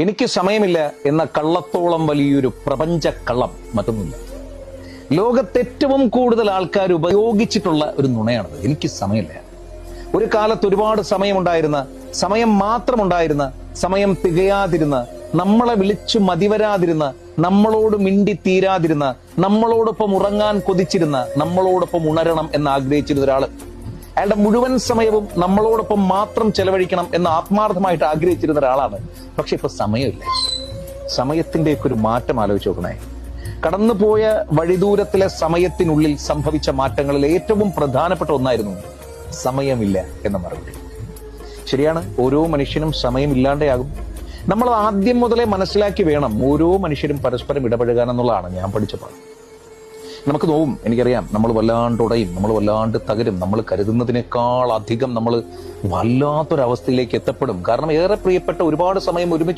എനിക്ക് സമയമില്ല എന്ന കള്ളത്തോളം വലിയൊരു പ്രപഞ്ച കള്ളം മറ്റൊന്നുമില്ല. ലോകത്ത് ഏറ്റവും കൂടുതൽ ആൾക്കാർ ഉപയോഗിച്ചിട്ടുള്ള ഒരു നുണയാണത്. എനിക്ക് സമയമില്ല. ഒരു കാലത്ത് ഒരുപാട് സമയമുണ്ടായിരുന്ന, സമയം മാത്രമുണ്ടായിരുന്ന, സമയം തികയാതിരുന്ന, നമ്മളെ വിളിച്ചു മതിവരാതിരുന്ന, നമ്മളോട് മിണ്ടി തീരാതിരുന്ന, നമ്മളോടൊപ്പം ഉറങ്ങാൻ കൊതിച്ചിരുന്ന, നമ്മളോടൊപ്പം ഉണരണം എന്ന് ആഗ്രഹിച്ചിരുന്ന ഒരാള്, അയാളുടെ മുഴുവൻ സമയവും നമ്മളോടൊപ്പം മാത്രം ചെലവഴിക്കണം എന്ന് ആത്മാർത്ഥമായിട്ട് ആഗ്രഹിച്ചിരുന്ന ഒരാളാണ്. പക്ഷെ ഇപ്പൊ സമയമില്ല. സമയത്തിന്റെയൊക്കെ ഒരു മാറ്റം ആലോചിച്ച് നോക്കണേ. കടന്നുപോയ വഴിദൂരത്തിലെ സമയത്തിനുള്ളിൽ സംഭവിച്ച മാറ്റങ്ങളിൽ ഏറ്റവും പ്രധാനപ്പെട്ട ഒന്നായിരുന്നു സമയമില്ല എന്ന മറുപടി. ശരിയാണ്, ഓരോ മനുഷ്യനും സമയമില്ലാണ്ടെയാകും. നമ്മൾ ആദ്യം മുതലേ മനസ്സിലാക്കി വേണം ഓരോ മനുഷ്യരും പരസ്പരം ഇടപഴകാൻ എന്നുള്ളതാണ് ഞാൻ പഠിച്ച പാഠം. നമുക്ക് നോവും, എനിക്കറിയാം, നമ്മൾ വല്ലാണ്ട് ഉടയും, നമ്മൾ വല്ലാണ്ട് തകരും, നമ്മൾ കരുതുന്നതിനേക്കാൾ അധികം നമ്മൾ വല്ലാത്തൊരവസ്ഥയിലേക്ക് എത്തപ്പെടും. കാരണം ഏറെ പ്രിയപ്പെട്ട ഒരുപാട് സമയം ഒരുമിച്ച്